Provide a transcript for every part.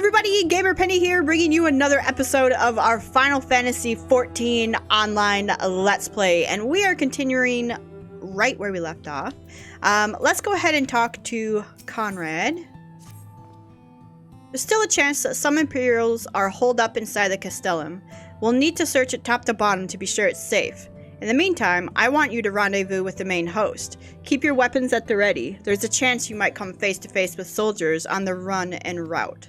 everybody, Gamer Penny here, bringing you another episode of our Final Fantasy XIV Online Let's Play, and we are continuing right where we left off. Let's go ahead and talk to Conrad. There's still a chance that some Imperials are holed up inside the Castellum. We'll need to search it top to bottom to be sure it's safe. In the meantime, I want you to rendezvous with the main host. Keep your weapons at the ready. There's a chance you might come face to face with soldiers on the run en route.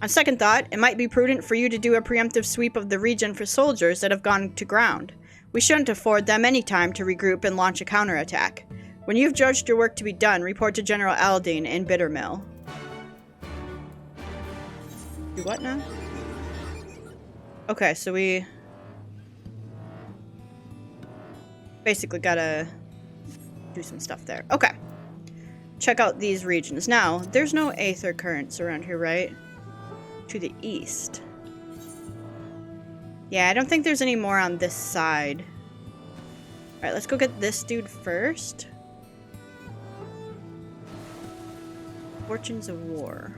On second thought, it might be prudent for you to do a preemptive sweep of the region for soldiers that have gone to ground. We shouldn't afford them any time to regroup and launch a counterattack. When you've judged your work to be done, report to General Aldine in Bittermill. Do what now? Okay, so we basically gotta do some stuff there. Okay. Check out these regions. Now, there's no aether currents around here, right? To the east. Yeah, I don't think there's any more on this side. Alright, let's go get this dude first. Fortunes of War.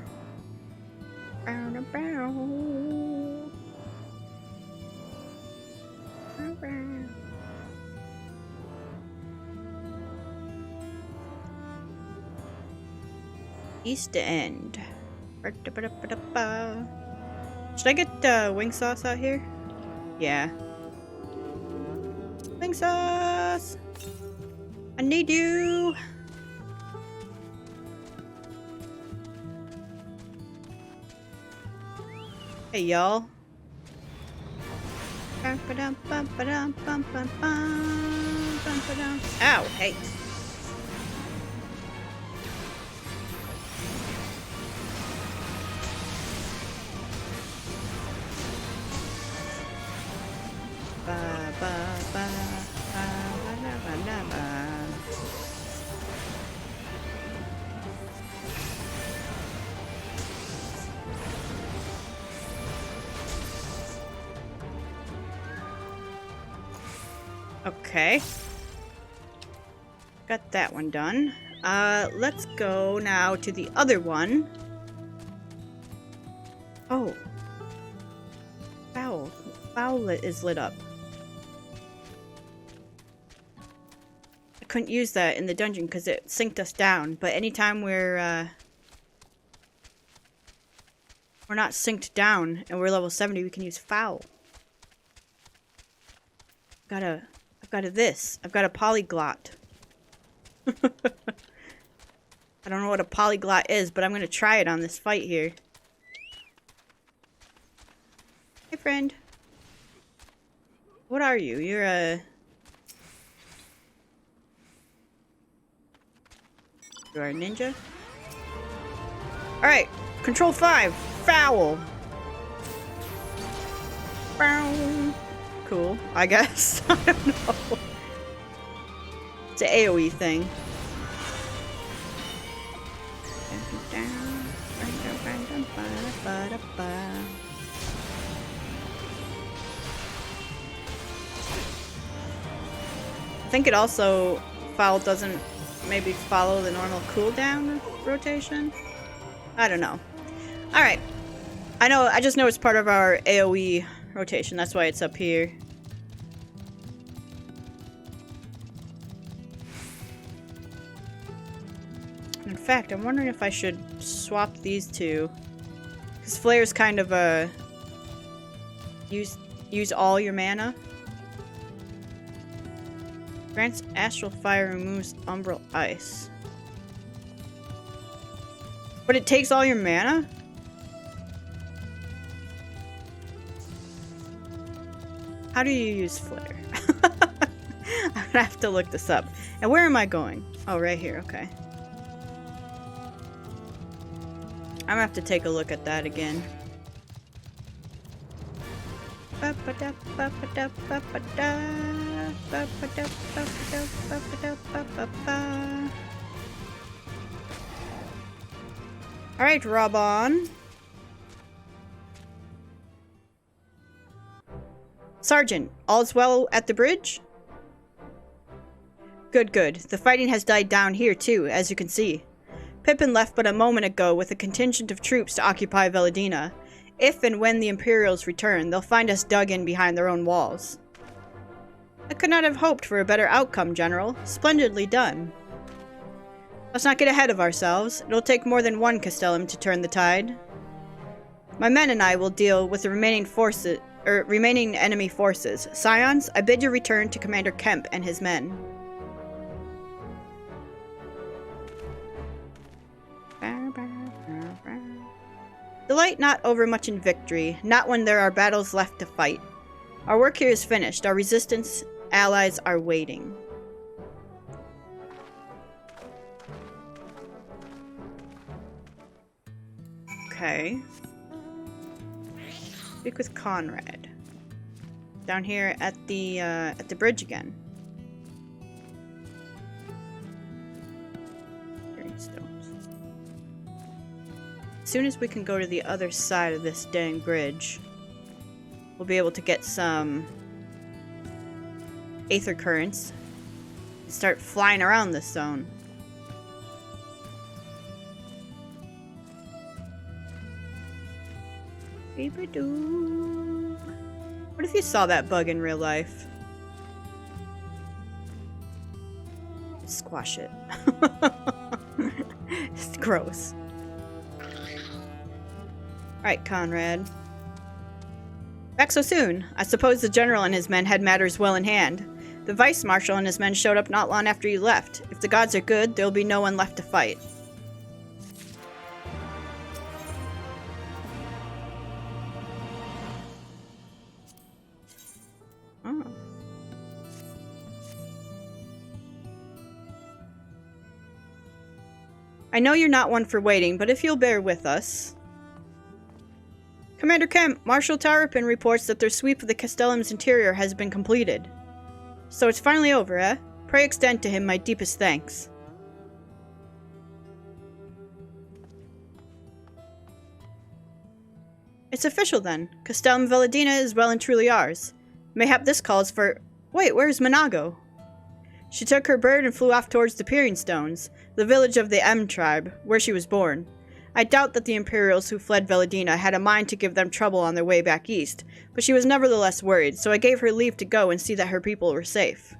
East End. Should I get wing sauce out here? Yeah. Wing sauce! I need you! Hey, y'all. Ow, hey. Okay. Got that one done. Let's go now to the other one. Oh. Foul. Foul is lit up. I couldn't use that in the dungeon because it synced us down, but anytime we're not synced down and we're level 70, we can use foul. I've got a polyglot. I don't know what a polyglot is, but I'm gonna try it on this fight here. Hey, friend. What are you? You're a ninja? Alright, control 5, foul. Bow. Cool, I guess. I don't know. It's an AoE thing. I think it also, foul doesn't maybe follow the normal cooldown rotation? I don't know. Alright. I just know it's part of our AoE rotation, that's why it's up here. In fact, I'm wondering if I should swap these two. Because Flare's kind of a use all your mana. Grants Astral Fire, removes Umbral Ice. But it takes all your mana? How do you use Flare? I'm gonna have to look this up. And where am I going? Oh, right here, okay. I'm gonna have to take a look at that again. Alright, Robon. Sergeant, all's well at the bridge? Good, good. The fighting has died down here too, as you can see. Pippin left but a moment ago with a contingent of troops to occupy Valentina. If and when the Imperials return, they'll find us dug in behind their own walls. I could not have hoped for a better outcome, General. Splendidly done. Let's not get ahead of ourselves. It'll take more than one Castellum to turn the tide. My men and I will deal with the remaining enemy forces. Scions, I bid you return to Commander Kemp and his men. Delight not overmuch in victory, not when there are battles left to fight. Our work here is finished. Our resistance allies are waiting. Okay. Speak with Conrad. Down here at the bridge again. Stones. As soon as we can go to the other side of this dang bridge, we'll be able to get some aether currents and start flying around this zone. What if you saw that bug in real life? Squash it. It's gross. Alright, Conrad. Back so soon. I suppose the General and his men had matters well in hand. The Vice Marshal and his men showed up not long after you left. If the gods are good, there'll be no one left to fight. Oh. I know you're not one for waiting, but if you'll bear with us... Commander Kemp, Marshal Tarapin reports that their sweep of the Castellum's interior has been completed. So it's finally over, eh? Pray extend to him my deepest thanks. It's official then. Castellum Valentina is well and truly ours. Mayhap this calls for... Wait, where's Monago? She took her bird and flew off towards the Peering Stones, the village of the M tribe, where she was born. I doubt that the Imperials who fled Valentina had a mind to give them trouble on their way back east, but she was nevertheless worried, so I gave her leave to go and see that her people were safe.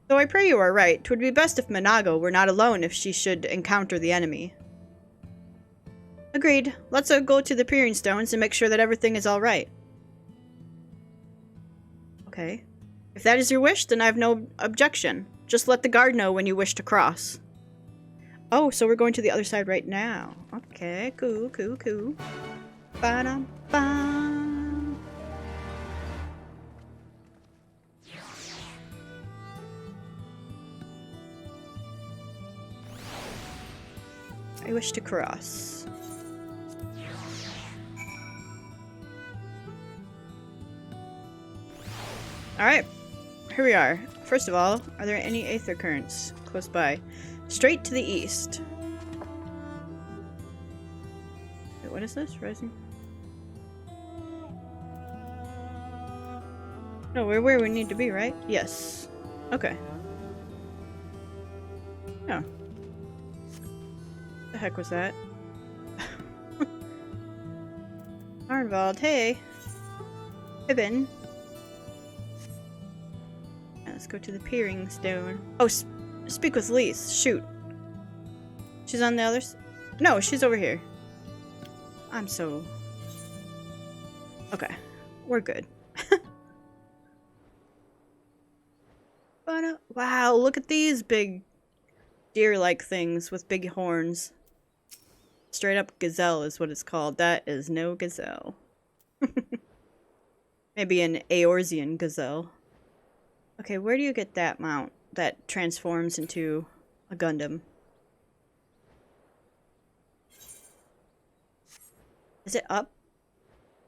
Though I pray you are right, 'twould be best if Monago were not alone if she should encounter the enemy. Agreed. Let's go to the Peering Stones and make sure that everything is alright. Okay. If that is your wish, then I have no objection. Just let the guard know when you wish to cross. Oh, so we're going to the other side right now. Okay, cool. Ba-dum-bum. I wish to cross. Alright, here we are. First of all, are there any aether currents close by? Straight to the east. Wait, what is this? Rising? No, we're where we need to be, right? Yes. Okay. Oh. The heck was that? Arnvald, hey! Pippin. Let's go to the Peering Stone. Oh, speak with Lise. Shoot. She's on the other side? No, she's over here. I'm so... Okay. We're good. But, wow, look at these big deer-like things with big horns. Straight up gazelle is what it's called. That is no gazelle. Maybe an Eorzean gazelle. Okay, where do you get that mount that transforms into a Gundam? Is it up?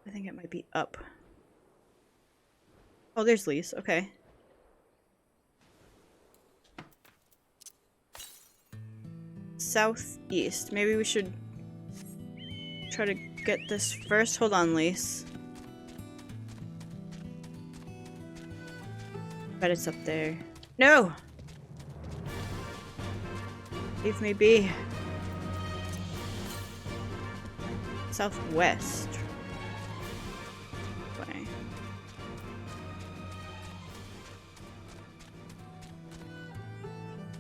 I think it might be up. Oh, there's Lise. Okay. Southeast. Maybe we should try to get this first. Hold on, Lise. Bet it's up there. No! Leave me be. Southwest. Way.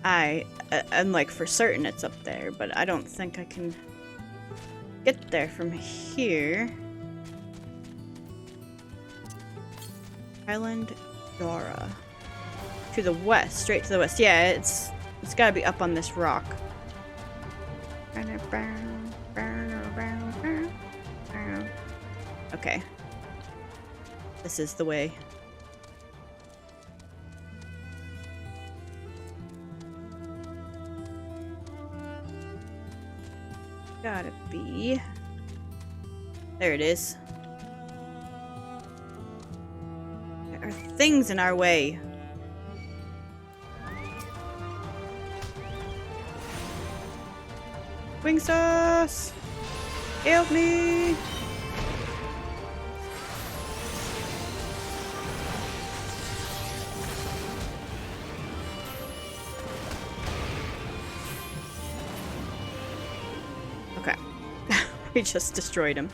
I'm like for certain it's up there, but I don't think I can get there from here. Island Dora. To the west, straight to the west. Yeah, it's gotta be up on this rock. Okay. This is the way. Gotta be. There it is. There are things in our way. Wing sauce! Help me! Okay. We just destroyed him.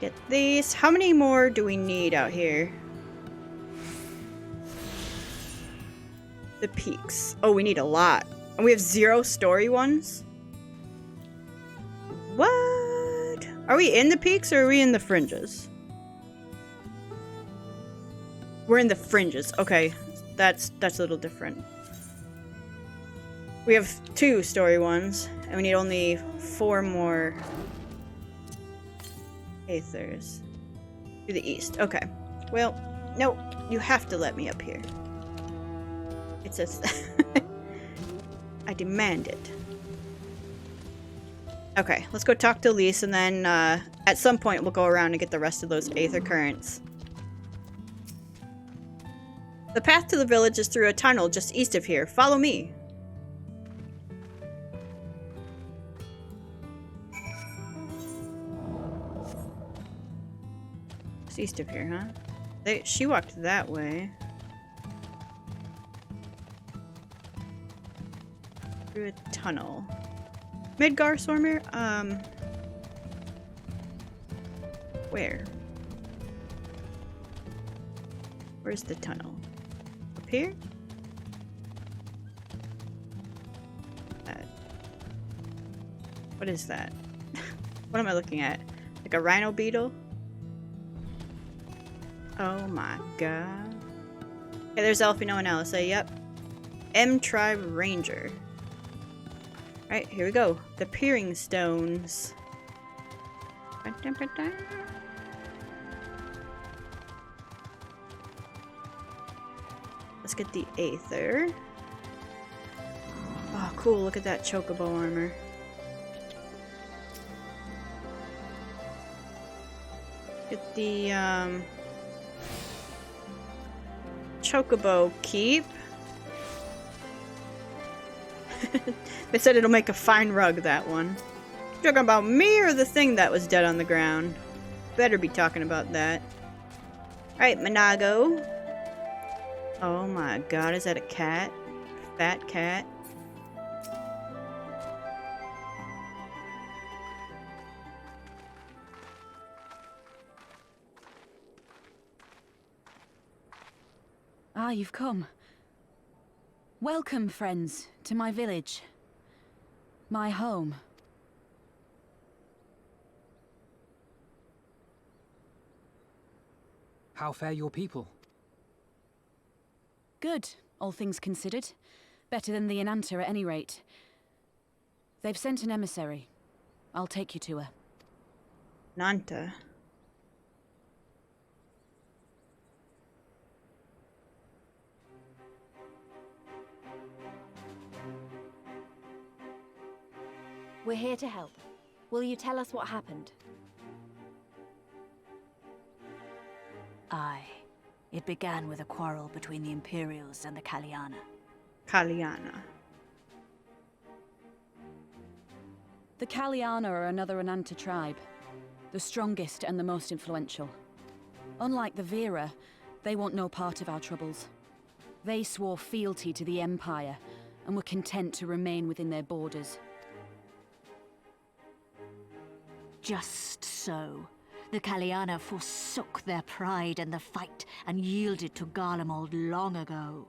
Get these. How many more do we need out here? The peaks. Oh, we need a lot. And we have 0 story ones? What? Are we in the peaks or are we in the fringes? We're in the fringes. Okay. That's a little different. We have 2 story ones, and we need only 4 more aethers. To the east. Okay. Well, no, you have to let me up here. It says I demand it. Okay, let's go talk to Lise, and then at some point we'll go around and get the rest of those aether currents. The path to the village is through a tunnel just east of here. Follow me. Just east of here, huh? She walked that way. Through a tunnel. Midgar Stormer? Where? Where's the tunnel? Up here? What is that? What am I looking at? Like a rhino beetle? Oh my god. Okay, there's Elfino and Alisa. Yep. M-Tribe Ranger. Alright, here we go. The Peering Stones. Let's get the Aether. Oh, cool. Look at that Chocobo armor. Get the, Chocobo Keep. They said it'll make a fine rug, that one. You talking about me or the thing that was dead on the ground? Better be talking about that. Alright, Manago. Oh my god, is that a cat? Fat cat. Ah, you've come. Welcome, friends, to my village. My home. How fare your people? Good, all things considered. Better than the Ananta at any rate. They've sent an emissary. I'll take you to her. Ananta. We're here to help. Will you tell us what happened? Aye. It began with a quarrel between the Imperials and the Kaliana. Kaliana. The Kaliana are another Ananta tribe. The strongest and the most influential. Unlike the Vera, they want no part of our troubles. They swore fealty to the Empire, and were content to remain within their borders. Just so. The Kaliana forsook their pride in the fight and yielded to Garlemald long ago.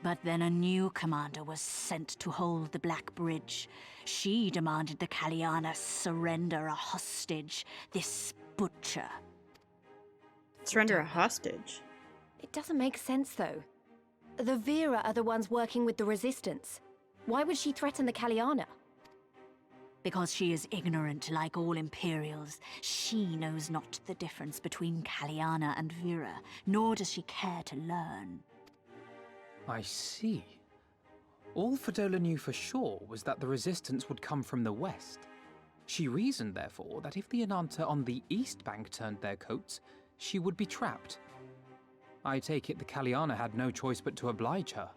But then a new commander was sent to hold the Black Bridge. She demanded the Kaliana surrender a hostage, this butcher. Surrender a hostage? It doesn't make sense, though. The Vera are the ones working with the Resistance. Why would she threaten the Kaliana? Because she is ignorant like all Imperials. She knows not the difference between Kaliana and Vera, nor does she care to learn. I see. All Fedola knew for sure was that the resistance would come from the west. She reasoned, therefore, that if the Ananta on the east bank turned their coats, she would be trapped. I take it the Kaliana had no choice but to oblige her.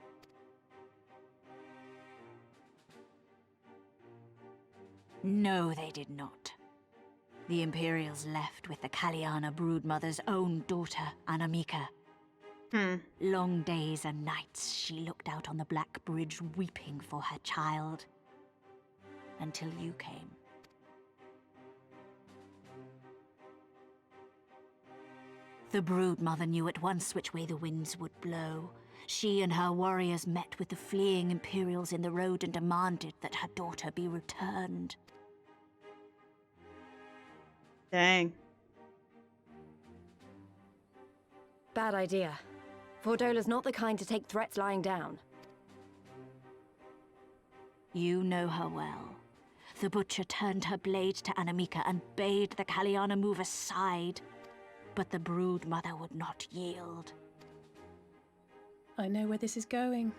No, they did not. The Imperials left with the Kaliana broodmother's own daughter, Anamika. Long days and nights she looked out on the Black Bridge weeping for her child. Until you came. The broodmother knew at once which way the winds would blow. She and her warriors met with the fleeing Imperials in the road and demanded that her daughter be returned. Dang. Bad idea. Fordola's not the kind to take threats lying down. You know her well. The butcher turned her blade to Anamika and bade the Kaliana move aside. But the broodmother would not yield. I know where this is going.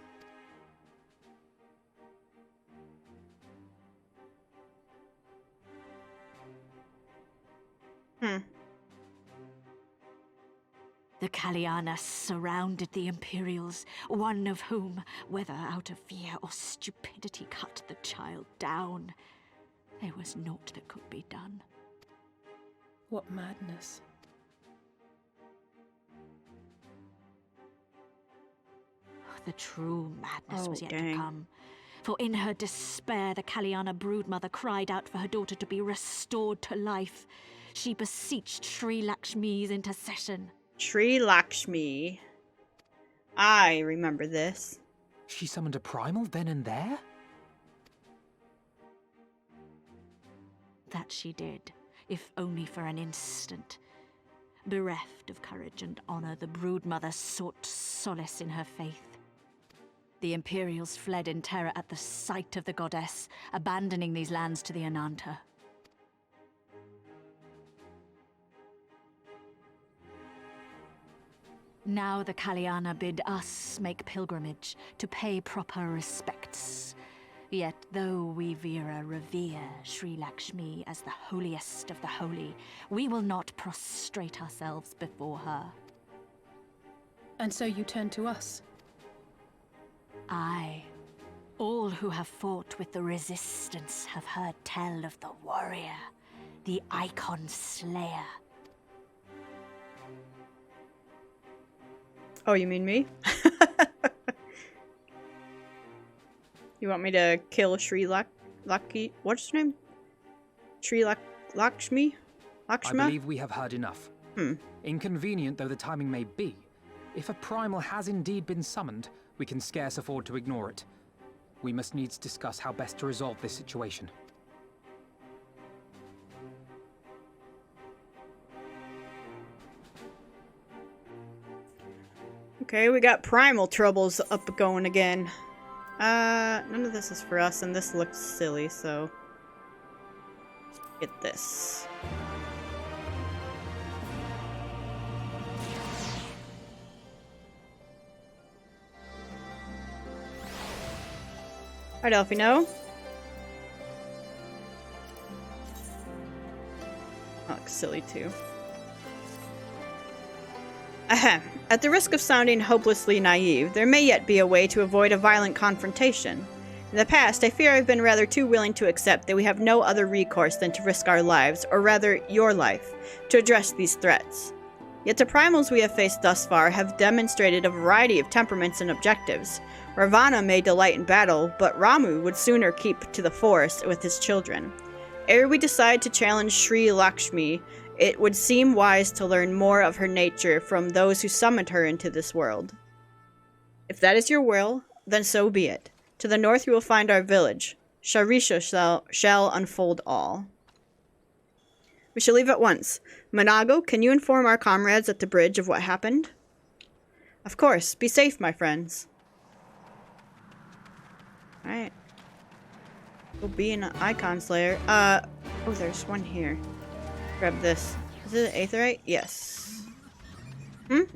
The Kaliana surrounded the Imperials, one of whom, whether out of fear or stupidity, cut the child down. There was naught that could be done. What madness. The true madness was yet dang. to come. For in her despair, the Kaliana broodmother cried out for her daughter to be restored to life. She beseeched Sri Lakshmi's intercession. Sri Lakshmi. I remember this. She summoned a primal then and there? That she did, if only for an instant. Bereft of courage and honor, the broodmother sought solace in her faith. The Imperials fled in terror at the sight of the goddess, abandoning these lands to the Ananta. Now the Kaliana bid us make pilgrimage to pay proper respects. Yet though we Vera revere Sri Lakshmi as the holiest of the holy, we will not prostrate ourselves before her. And so you turn to us. Aye. All who have fought with the Resistance have heard tell of the warrior, the Icon Slayer. Oh, you mean me? You want me to kill Sri Lakshmi? What's her name? Sri Lakshmi? I Lakshma? believe we have heard enough. Inconvenient though the timing may be, if a primal has indeed been summoned, we can scarce afford to ignore it. We must needs discuss how best to resolve this situation. Okay, we got primal troubles up going again. None of this is for us, and this looks silly, so... get this. Alright, Elfino. That looks silly, too. Ahem. At the risk of sounding hopelessly naive, there may yet be a way to avoid a violent confrontation. In the past, I fear I've been rather too willing to accept that we have no other recourse than to risk our lives, or rather, your life, to address these threats. Yet the primals we have faced thus far have demonstrated a variety of temperaments and objectives. Ravana may delight in battle, but Ramu would sooner keep to the forest with his children. Ere we decide to challenge Sri Lakshmi, it would seem wise to learn more of her nature from those who summoned her into this world. If that is your will, then so be it. To the north you will find our village. Sharisha shall unfold all. We shall leave at once. Manago, can you inform our comrades at the bridge of what happened? Of course. Be safe, my friends. Alright. We'll be an icon slayer. Oh, there's one here. Grab this. Is it an aetherite? Yes.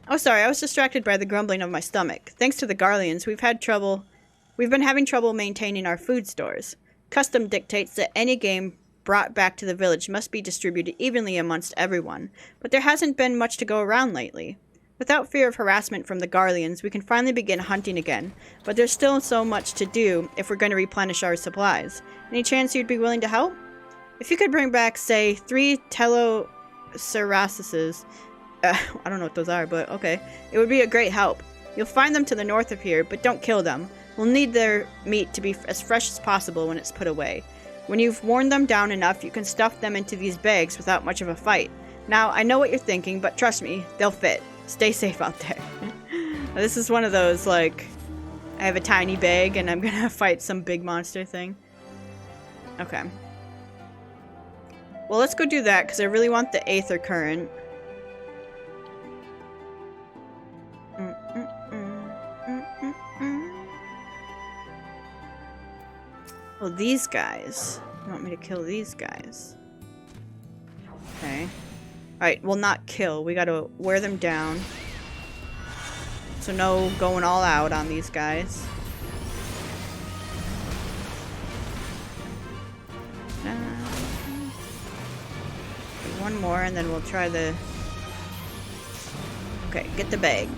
Oh, sorry. I was distracted by the grumbling of my stomach. Thanks to the Garleans, we've been having trouble maintaining our food stores. Custom dictates that any game brought back to the village must be distributed evenly amongst everyone, but there hasn't been much to go around lately. Without fear of harassment from the Garleans, we can finally begin hunting again, but there's still so much to do if we're going to replenish our supplies. Any chance you'd be willing to help? If you could bring back, say, 3 Teloceracuses, I don't know what those are, but okay, it would be a great help. You'll find them to the north of here, but don't kill them. We'll need their meat to be as fresh as possible when it's put away. When you've worn them down enough, you can stuff them into these bags without much of a fight. Now, I know what you're thinking, but trust me, they'll fit. Stay safe out there. This is one of those, like, I have a tiny bag and I'm gonna fight some big monster thing. Okay. Well, let's go do that, because I really want the Aether Current. Oh, these guys. You want me to kill these guys? Okay. Alright, well, not kill. We gotta wear them down. So no going all out on these guys. One more and then we'll try the... Okay, get the bag.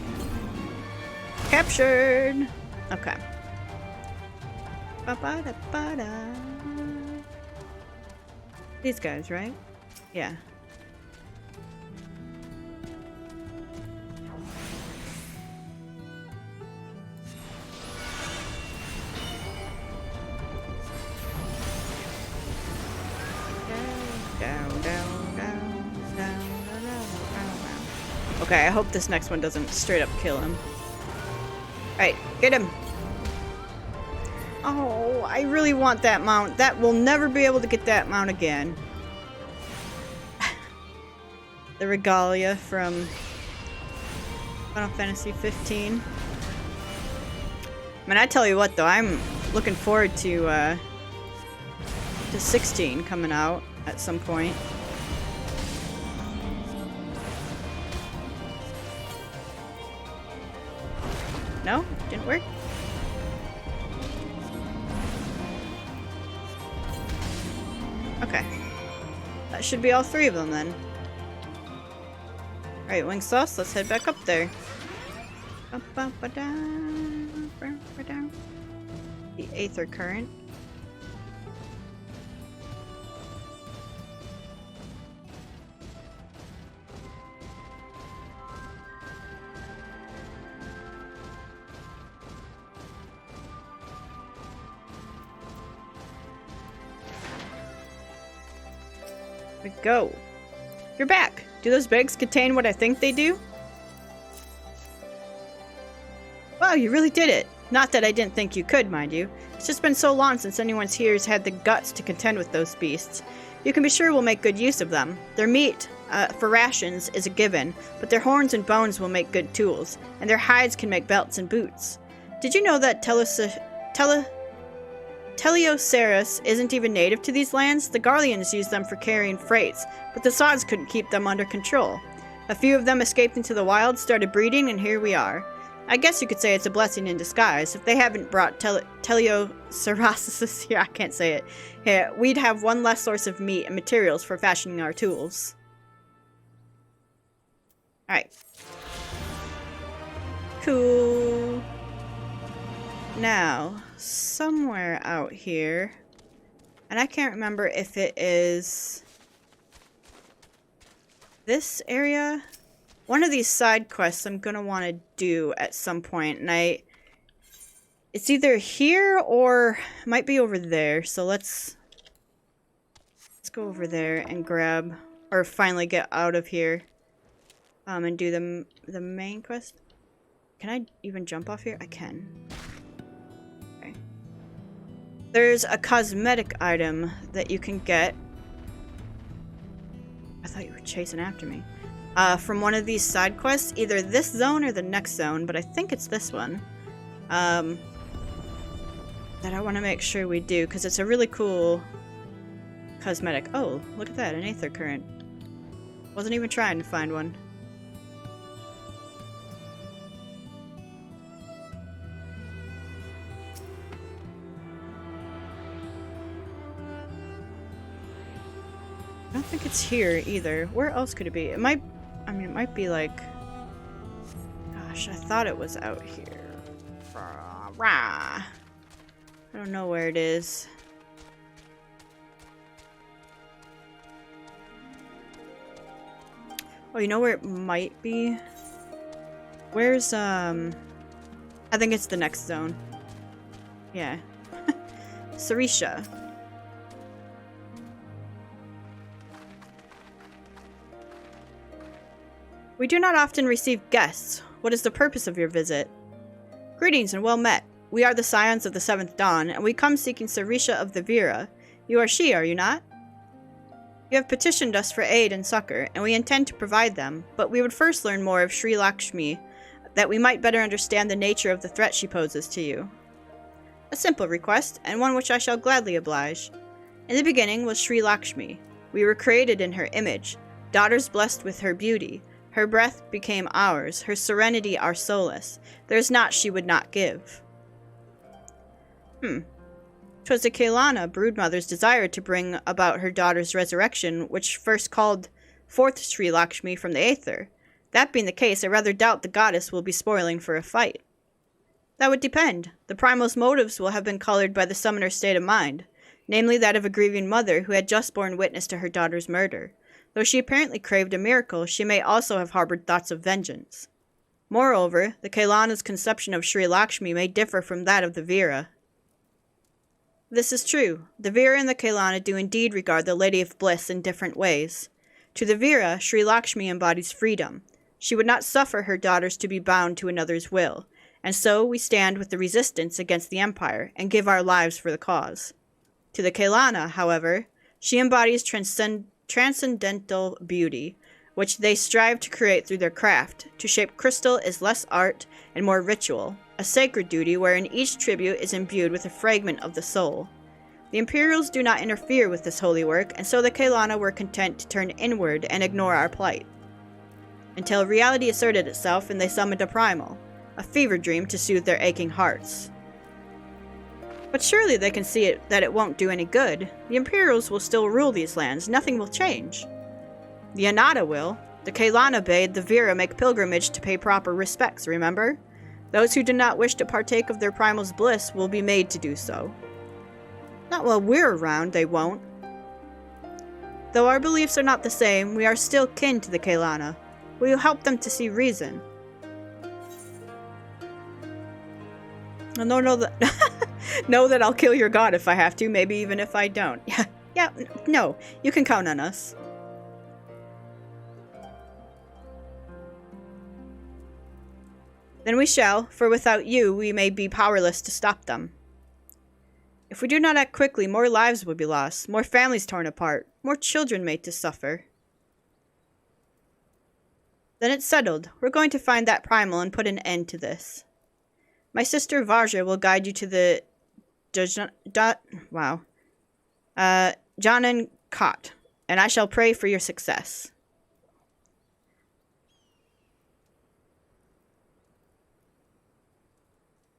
Captured! Okay. Ba-ba-da-ba-da. These guys, right? Yeah. Okay, I hope this next one doesn't straight up kill him. Alright, get him! Oh, I really want that mount. That will never be able to get that mount again. The Regalia from Final Fantasy 15. I mean, I tell you what though, I'm looking forward to 16 coming out at some point. No? Didn't work? Okay. That should be all 3 of them then. Alright, Wing Sauce, let's head back up there. The Aether Current. We go. You're back. Do those bags contain what I think they do? Wow, you really did it. Not that I didn't think you could, mind you. It's just been so long since anyone here's had the guts to contend with those beasts. You can be sure we'll make good use of them. Their meat, for rations, is a given, but their horns and bones will make good tools, and their hides can make belts and boots. Did you know that Teleoceras isn't even native to these lands? The Garleans used them for carrying freights, but the Sods couldn't keep them under control. A few of them escaped into the wild, started breeding, and here we are. I guess you could say it's a blessing in disguise. If they haven't brought Teleoceras here, I can't say it, here, we'd have one less source of meat and materials for fashioning our tools. Alright. Cool. Now, somewhere out here, and I can't remember if it is this area one of these side quests I'm gonna want to do at some point, and it's either here or it might be over there. So let's go over there and grab, or finally get out of here, and do the main quest. Can I even jump off here? I can. Okay. There's a cosmetic item that you can get. I thought you were chasing after me. From one of these side quests, either this zone or the next zone, but I think it's this one. That I want to make sure we do, because it's a really cool cosmetic. Oh, look at that, an aether current. Wasn't even trying to find one. I don't think it's here either. Where else could it be? It might, I mean, it might be like, gosh, I thought it was out here. I don't know where it is. Oh, you know where it might be? Where's, I think it's the next zone. Yeah. Sarisha. We do not often receive guests. What is the purpose of your visit? Greetings and well met. We are the Scions of the Seventh Dawn, and we come seeking Sarisha of the Vera. You are she, are you not? You have petitioned us for aid and succor, and we intend to provide them, but we would first learn more of Sri Lakshmi, that we might better understand the nature of the threat she poses to you. A simple request, and one which I shall gladly oblige. In the beginning was Sri Lakshmi. We were created in her image, daughters blessed with her beauty. Her breath became ours, her serenity our solace. There is naught she would not give. 'Twas the Kailana broodmother's desire to bring about her daughter's resurrection, which first called forth Sri Lakshmi from the aether. That being the case, I rather doubt the goddess will be spoiling for a fight. That would depend. The primal's motives will have been colored by the summoner's state of mind, namely that of a grieving mother who had just borne witness to her daughter's murder. Though she apparently craved a miracle, she may also have harbored thoughts of vengeance. Moreover, the Kailana's conception of Sri Lakshmi may differ from that of the Vera. This is true. The Vera and the Kailana do indeed regard the Lady of Bliss in different ways. To the Vera, Sri Lakshmi embodies freedom. She would not suffer her daughters to be bound to another's will, and so we stand with the resistance against the Empire and give our lives for the cause. To the Kailana, however, she embodies transcendental beauty, which they strive to create through their craft. To shape crystal is less art and more ritual, a sacred duty wherein each tribute is imbued with a fragment of the soul. The Imperials do not interfere with this holy work, and so the Kailana were content to turn inward and ignore our plight. Until reality asserted itself and they summoned a primal, a fever dream to soothe their aching hearts. But surely they can see that it won't do any good. The Imperials will still rule these lands. Nothing will change. The Ananta will. The Kailana bade the Vera make pilgrimage to pay proper respects, remember? Those who do not wish to partake of their primal's bliss will be made to do so. Not while we're around, they won't. Though our beliefs are not the same, we are still kin to the Kailana. We will help them to see reason. And know that I'll kill your god if I have to, maybe even if I don't. No, you can count on us. Then we shall, for without you, we may be powerless to stop them. If we do not act quickly, more lives will be lost, more families torn apart, more children made to suffer. Then it's settled. We're going to find that primal and put an end to this. My sister Varja will guide you to the Janan Kot, and I shall pray for your success.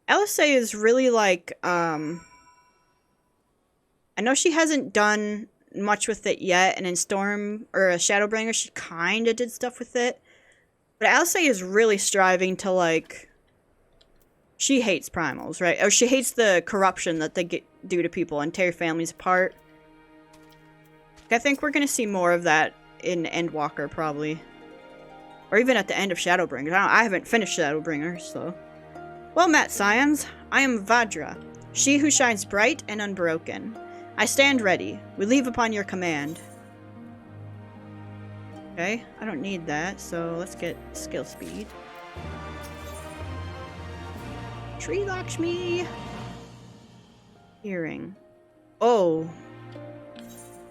LSA is really like, I know she hasn't done much with it yet, and in Shadowbringer she kinda did stuff with it, but LSA is really striving to, like, she hates primals, right? Or she hates the corruption that they do to people and tear families apart. I think we're gonna see more of that in Endwalker, probably. Or even at the end of Shadowbringers. I haven't finished Shadowbringers, so... Well met, scions. I am Vajra, she who shines bright and unbroken. I stand ready. We leave upon your command. Okay, I don't need that, so let's get skill speed. Tree Lakshmi! Earring. Oh.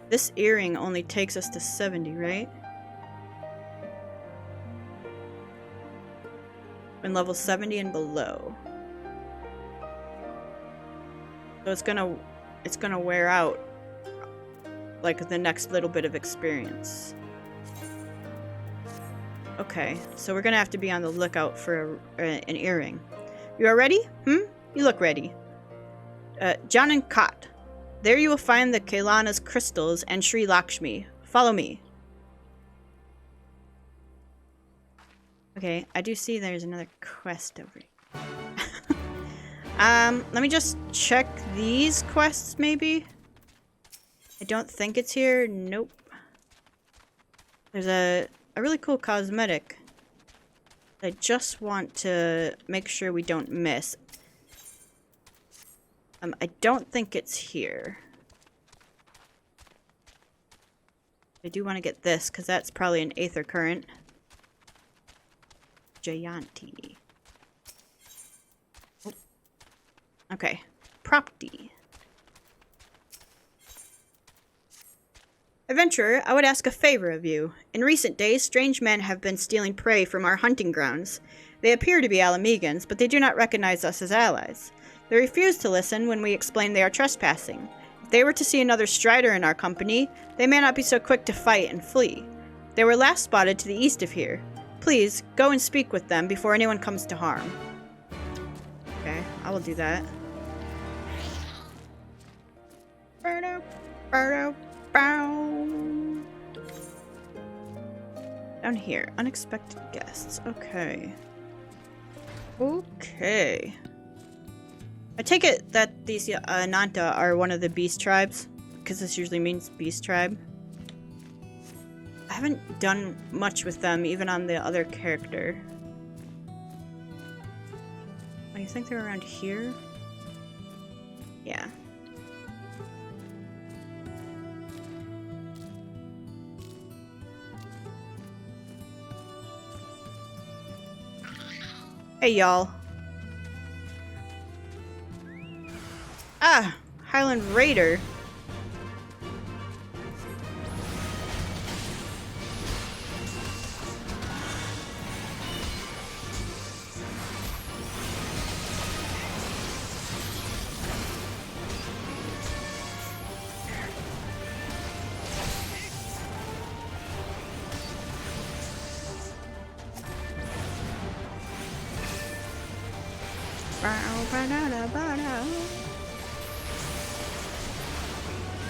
This earring only takes us to 70, right? When level 70 and below. So it's gonna wear out like the next little bit of experience. Okay, so we're gonna have to be on the lookout for an earring. You are ready? You look ready. John and Kot. There you will find the Kailana's crystals and Sri Lakshmi. Follow me. Okay, I do see there's another quest over here. Let me just check these quests, maybe? I don't think it's here. Nope. There's a really cool cosmetic I just want to make sure we don't miss. I don't think it's here. I do want to get this, because that's probably an Aether Current. Jayanti. Oh. Okay. Propti. Adventurer, I would ask a favor of you. In recent days, strange men have been stealing prey from our hunting grounds. They appear to be Alamegans, but they do not recognize us as allies. They refuse to listen when we explain they are trespassing. If they were to see another strider in our company, they may not be so quick to fight and flee. They were last spotted to the east of here. Please, go and speak with them before anyone comes to harm. Okay, I will do that. Down here, unexpected guests. Okay. Okay. I take it that these Ananta are one of the beast tribes, because this usually means beast tribe. I haven't done much with them, even on the other character. Oh, you think they're around here? Yeah. Hey, y'all. Ah, Highland Raider.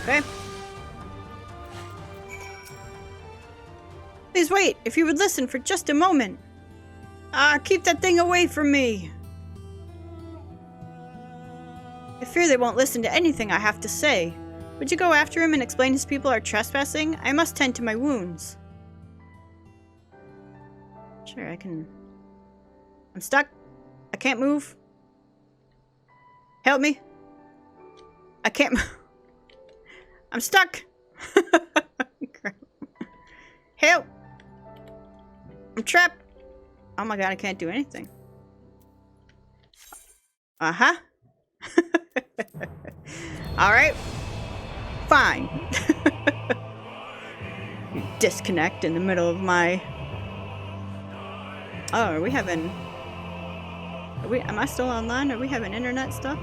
Okay. Please wait, if you would listen for just a moment. Keep that thing away from me. I fear they won't listen to anything I have to say. Would you go after him and explain his people are trespassing? I must tend to my wounds. Sure, I can... I'm stuck. I can't move. Help me. I can't move. I'm stuck. Help. I'm trapped. Oh my god, I can't do anything. Uh-huh. Alright. Fine. You disconnect in the middle of my... Oh, are we having... Am I still online? Are we having internet stuff?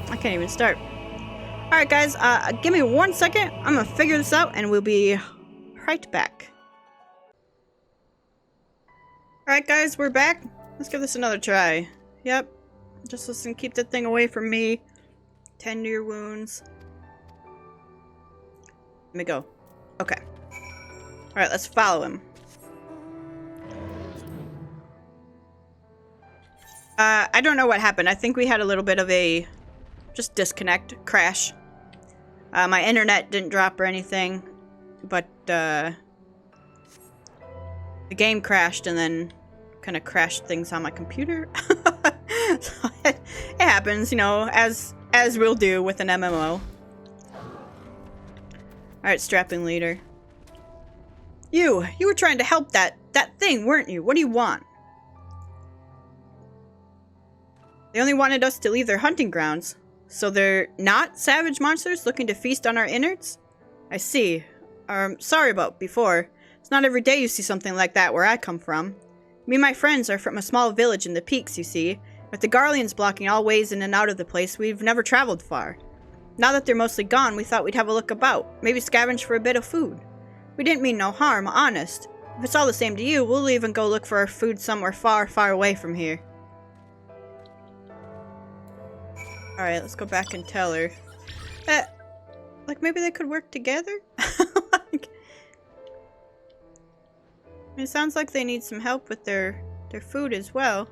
I can't even start. Alright guys, give me 1 second. I'm gonna figure this out and we'll be right back. Alright guys, we're back. Let's give this another try. Yep. Just listen, keep that thing away from me. Tend to your wounds. Let me go. Okay. Alright, let's follow him. I don't know what happened. I think we had a little bit of a just disconnect, crash. My internet didn't drop or anything. but the game crashed and then kind of crashed things on my computer. So it happens, you know, as we'll do with an MMO. Alright, strapping leader. You were trying to help that thing, weren't you? What do you want? They only wanted us to leave their hunting grounds. So they're not savage monsters looking to feast on our innards? I see. Sorry about before. It's not every day you see something like that where I come from. Me and my friends are from a small village in the peaks, you see. With the Garleans blocking all ways in and out of the place, we've never traveled far. Now that they're mostly gone, we thought we'd have a look about. Maybe scavenge for a bit of food. We didn't mean no harm, honest. If it's all the same to you, we'll even go look for our food somewhere far, far away from here. Alright, let's go back and tell her. Like, maybe they could work together? Like, I mean, it sounds like they need some help with their food as well.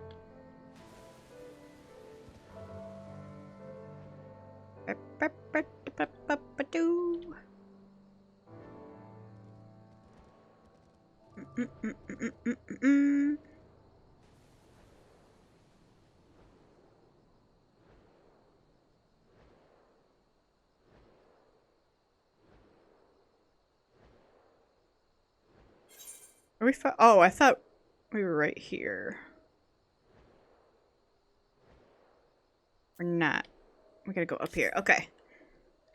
Are we oh, I thought we were right here. We're not. We gotta go up here. Okay.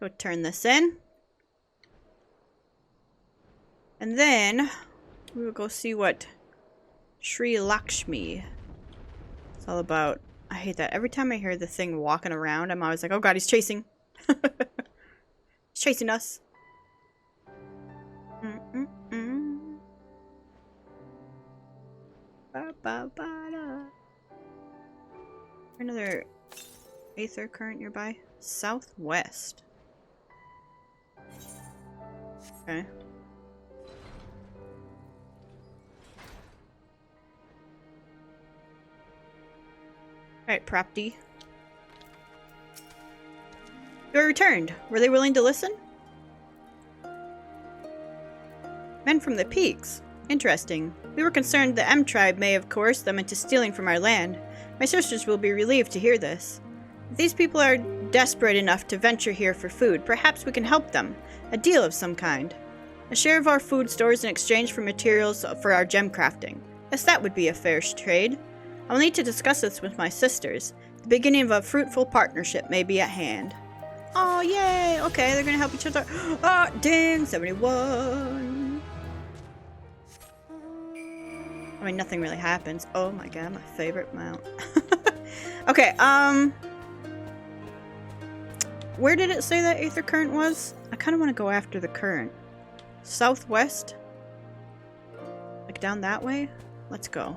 Go turn this in. And then we will go see what Sri Lakshmi is all about. I hate that. Every time I hear the thing walking around, I'm always like, oh god, he's chasing. He's chasing us. Another aether current nearby. Southwest. Okay. Alright, Propty. You are returned. Were they willing to listen? Men from the peaks. Interesting. We were concerned the M tribe may have coerced them into stealing from our land. My sisters will be relieved to hear this. If these people are desperate enough to venture here for food, perhaps we can help them. A deal of some kind. A share of our food stores in exchange for materials for our gem crafting. Yes, that would be a fair trade. I'll need to discuss this with my sisters. The beginning of a fruitful partnership may be at hand. Oh, yay! Okay, they're gonna help each other. Oh, dang! 71! I mean, nothing really happens. Oh my god, my favorite mount. Okay, where did it say that aether current was? I kind of want to go after the current. Southwest? Like down that way? Let's go.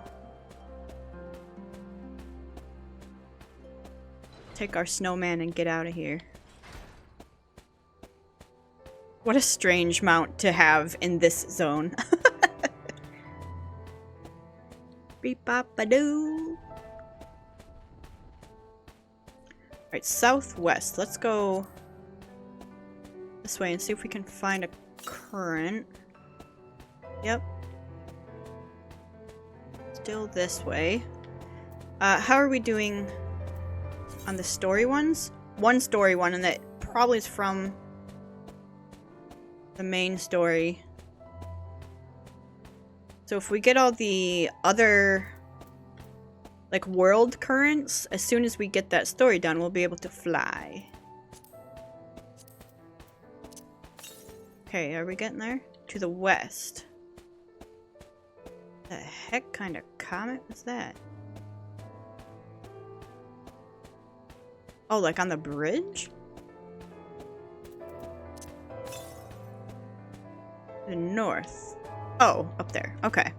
Take our snowman and get out of here. What a strange mount to have in this zone. Beep bop ba doo. Alright, southwest. Let's go this way and see if we can find a current. Yep. Still this way. How are we doing on the story ones? One story one, and that probably is from the main story. So if we get all the other, like, world currents, as soon as we get that story done, we'll be able to fly. Okay, are we getting there? To the west. The heck kind of comet was that? Oh, like on the bridge? The north. Oh, up there. Okay.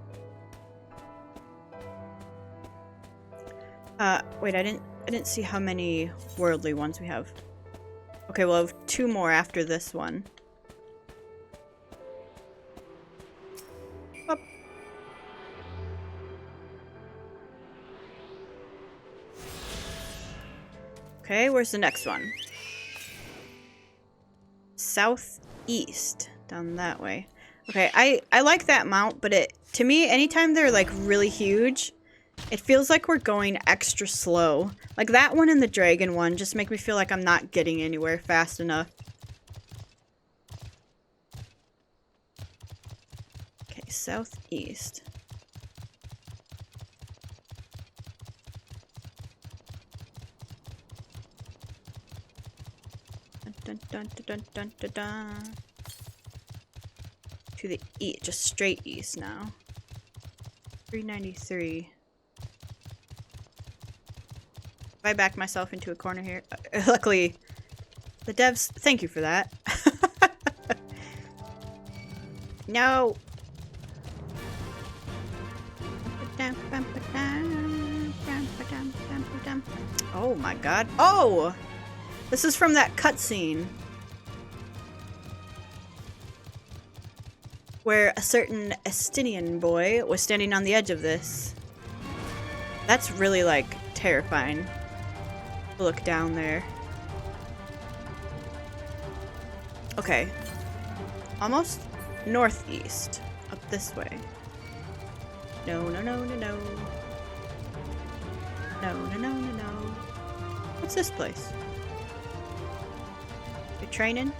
Wait, I didn't see how many worldly ones we have. Okay, we'll have 2 more after this one. Up. Okay, where's the next one? Southeast. down that way. Okay, I like that mount, but to me, anytime they're like really huge, it feels like we're going extra slow. Like that one and the dragon one just make me feel like I'm not getting anywhere fast enough. Okay, southeast. Dun, dun, dun, dun, dun, dun, dun. To the east, just straight east now. 393. If I back myself into a corner here, luckily, the devs, thank you for that. No. Oh my god. Oh! This is from that cutscene where a certain Estinian boy was standing on the edge of this. That's really, like, terrifying. Look down there. Okay. Almost northeast. Up this way. No, no, no, no, no. No, no, no, no, no. What's this place? You're training?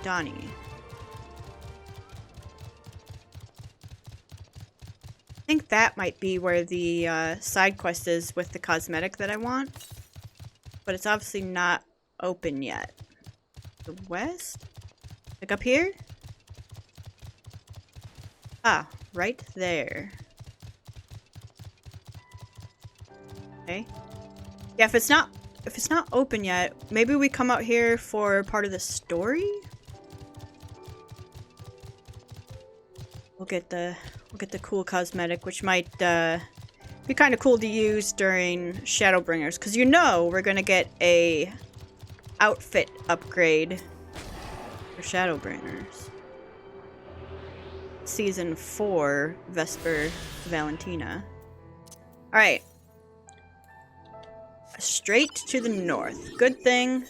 Donnie. I think that might be where the side quest is with the cosmetic that I want. But it's obviously not open yet. The west? Like up here? Ah, right there. Okay. Yeah, if it's not open yet, maybe we come out here for part of the story? We'll get the cool cosmetic, which might be kind of cool to use during Shadowbringers, because you know we're gonna get a outfit upgrade for Shadowbringers. Season 4, Vesper, Valentina. Alright. Straight to the north. Good thing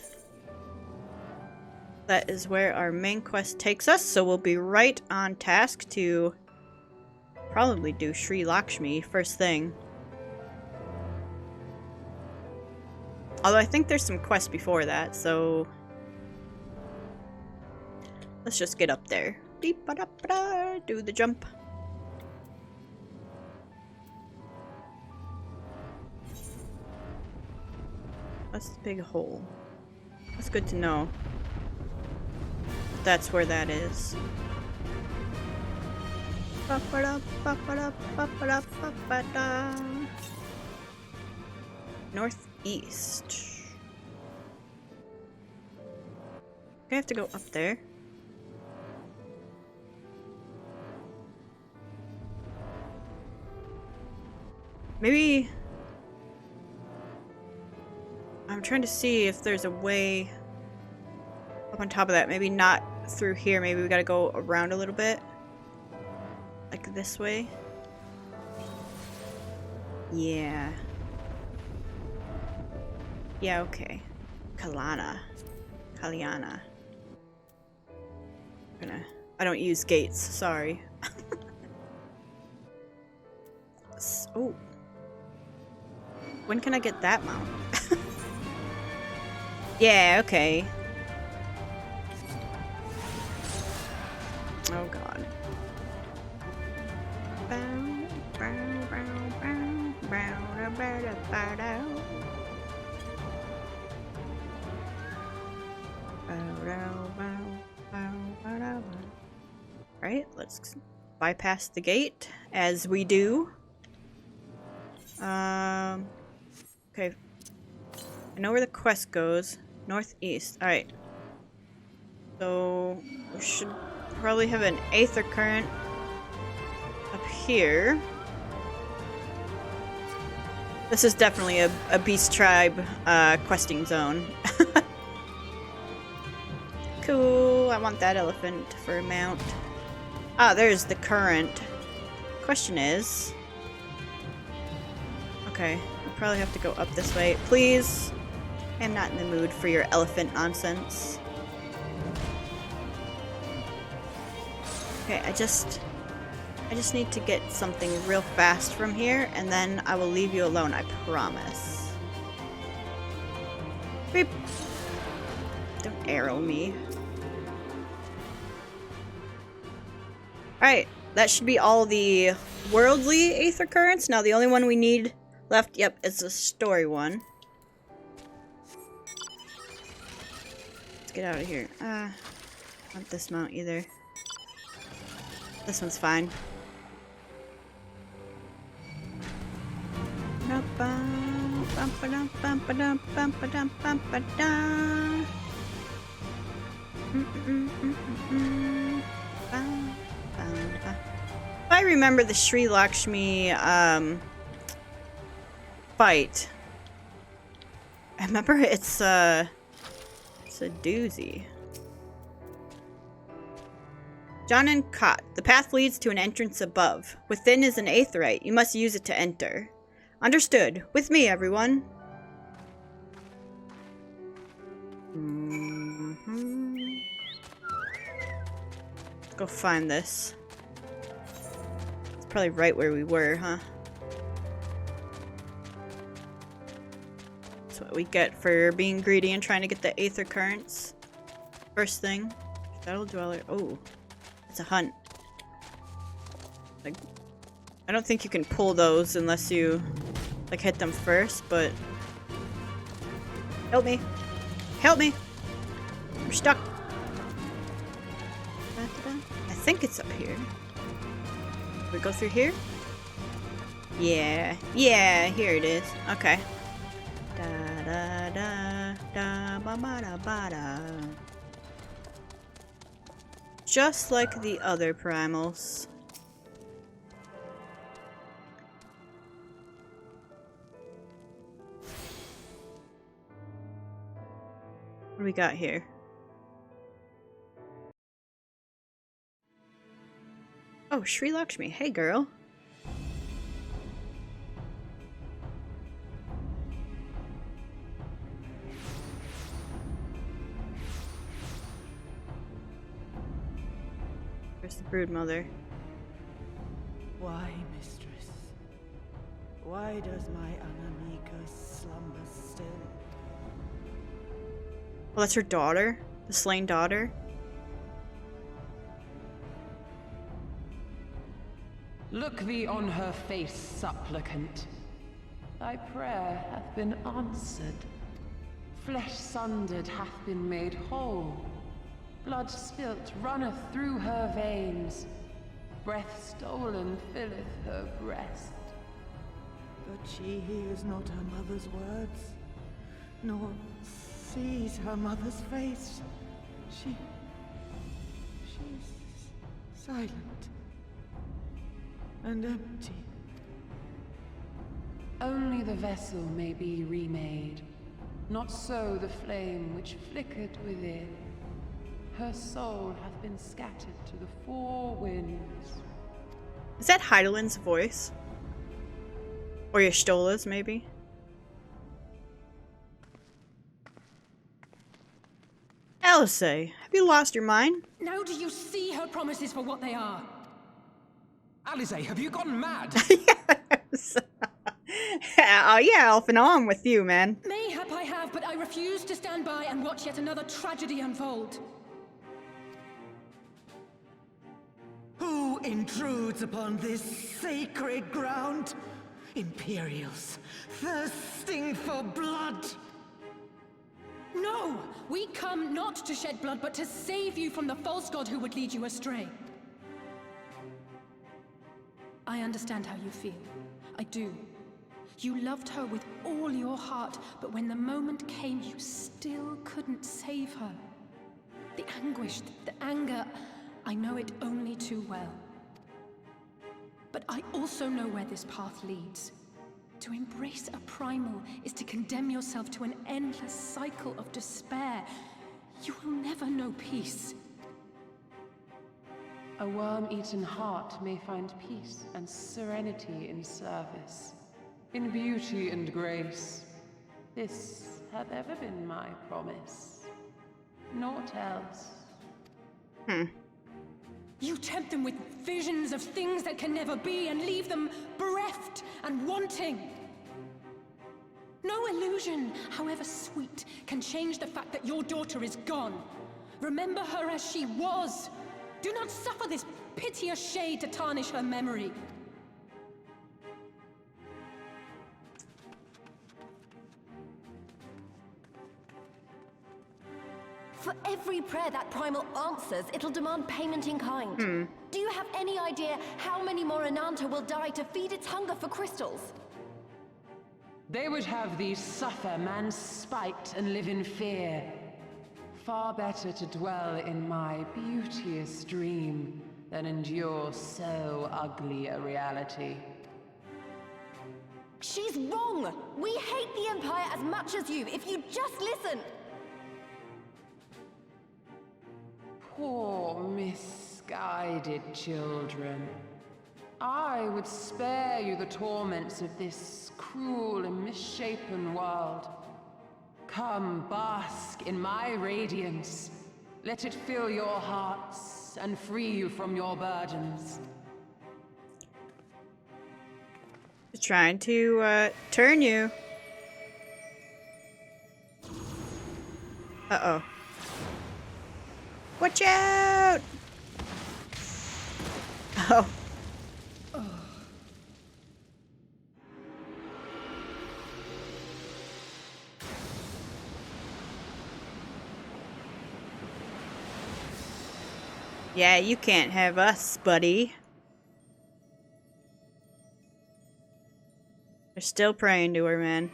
that is where our main quest takes us, so we'll be right on task to probably do Sri Lakshmi first thing. Although I think there's some quests before that, so let's just get up there. Do the jump. What's the big hole? That's good to know. That's where that is. Northeast. I have to go up there. Maybe I'm trying to see if there's a way up on top of that. Maybe not through here. Maybe we gotta go around a little bit. Like this way. Yeah. Yeah, okay. Kalyana. I don't use gates, sorry. Oh. When can I get that mount? Yeah, okay. Oh god. Right, let's bypass the gate as we do. Okay. I know where the quest goes. Northeast. Alright. So we should probably have an Aether Current up here. This is definitely a Beast Tribe questing zone. Cool. I want that elephant for a mount. Ah, there's the current. Question is... Okay, I'll probably have to go up this way. Please! I'm not in the mood for your elephant nonsense. Okay, I just need to get something real fast from here, and then I will leave you alone, I promise. Beep. Don't arrow me. Alright, that should be all the worldly aether currents. Now the only one we need left, yep, is the story one. Let's get out of here. Not this mount either. This one's fine. If I remember the Sri Lakshmi fight, I remember it's a doozy. John and Cot. The path leads to an entrance above. Within is an aetheryte. You must use it to enter. Understood. With me, everyone. Let's go find this. It's probably right where we were, huh? That's what we get for being greedy and trying to get the aether currents. First thing. Shadow Dweller. Oh. It's a hunt. Like, I don't think you can pull those unless you, like, hit them first, but... Help me. Help me! We're stuck. I think it's up here. We go through here? Yeah. Yeah, here it is. Okay. Da da da da ba ba da ba da. Just like the other primals. What do we got here? Oh, Sri Lakshmi. Hey, girl. Where's the broodmother? Why, mistress? Why does my Anamika slumber still? Well, that's her daughter? The slain daughter? Look thee on her face, supplicant. Thy prayer hath been answered. Flesh sundered hath been made whole. Blood spilt runneth through her veins. Breath stolen filleth her breast. But she hears not her mother's words, nor sees her mother's face. She's silent and empty. Only the vessel may be remade, not so the flame which flickered within. Her soul hath been scattered to the four winds. Is that Heidelin's voice? Or Y'shtola's, maybe? Alice, have you lost your mind? Now do you see her promises for what they are? Alize, have you gone mad? Yes! Oh yeah, Alphina, I'm with you, man. Mayhap I have, but I refuse to stand by and watch yet another tragedy unfold. Who intrudes upon this sacred ground? Imperials, thirsting for blood. No! We come not to shed blood, but to save you from the false god who would lead you astray. I understand how you feel. I do. You loved her with all your heart, but when the moment came, you still couldn't save her. The anguish, the anger, I know it only too well. But I also know where this path leads. To embrace a primal is to condemn yourself to an endless cycle of despair. You will never know peace. A worm-eaten heart may find peace and serenity in service, in beauty and grace. This hath ever been my promise. Naught else. You tempt them with visions of things that can never be and leave them bereft and wanting. No illusion, however sweet, can change the fact that your daughter is gone. Remember her as she was. Do not suffer this piteous shade to tarnish her memory. For every prayer that primal answers, it'll demand payment in kind. Do you have any idea how many more Ananta will die to feed its hunger for crystals? They would have thee suffer man's spite and live in fear. Far better to dwell in my beauteous dream than endure so ugly a reality. She's wrong! We hate the Empire as much as you, if you'd just listen! Poor misguided children. I would spare you the torments of this cruel and misshapen world. Come, bask in my radiance. Let it fill your hearts and free you from your burdens. Trying to turn you. Uh-oh. Watch out! Oh. Yeah, you can't have us, buddy. They're still praying to her, man.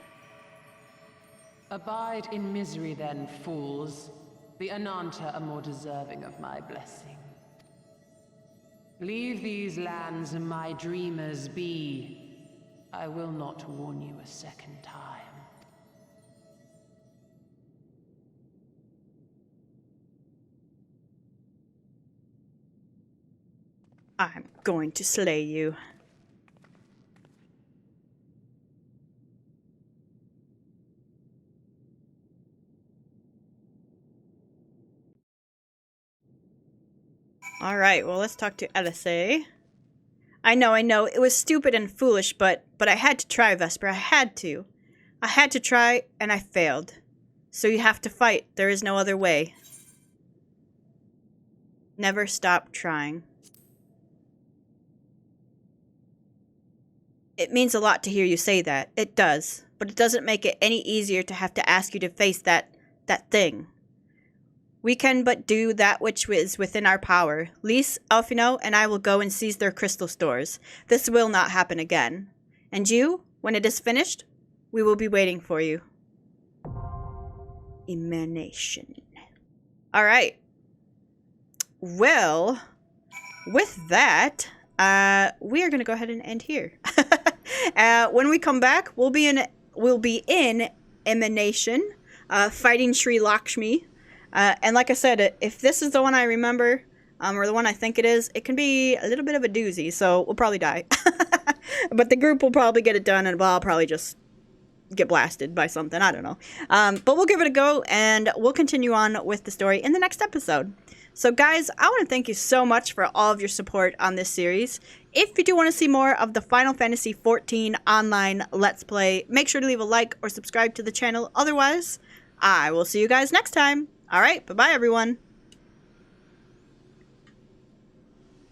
Abide in misery then, fools. The Ananta are more deserving of my blessing. Leave these lands and my dreamers be. I will not warn you a second time. I'm going to slay you. Alright, well, let's talk to LSA. I know, it was stupid and foolish, but I had to try, Vesper. I had to. I had to try, and I failed. So you have to fight. There is no other way. Never stop trying. It means a lot to hear you say that. It does. But it doesn't make it any easier to have to ask you to face that thing. We can but do that which is within our power. Lise, Alfino, and I will go and seize their crystal stores. This will not happen again. And you, when it is finished, we will be waiting for you. Emanation. Alright. Well, with that, we are going to go ahead and end here. When we come back, we'll be in Emanation, fighting Sri Lakshmi. And like I said, if this is the one I remember, or the one I think it is, it can be a little bit of a doozy, so we'll probably die. But the group will probably get it done, and I'll probably just get blasted by something, I don't know. But we'll give it a go, and we'll continue on with the story in the next episode. So guys, I want to thank you so much for all of your support on this series. If you do want to see more of the Final Fantasy XIV online Let's Play, make sure to leave a like or subscribe to the channel. Otherwise, I will see you guys next time. Alright, bye-bye everyone.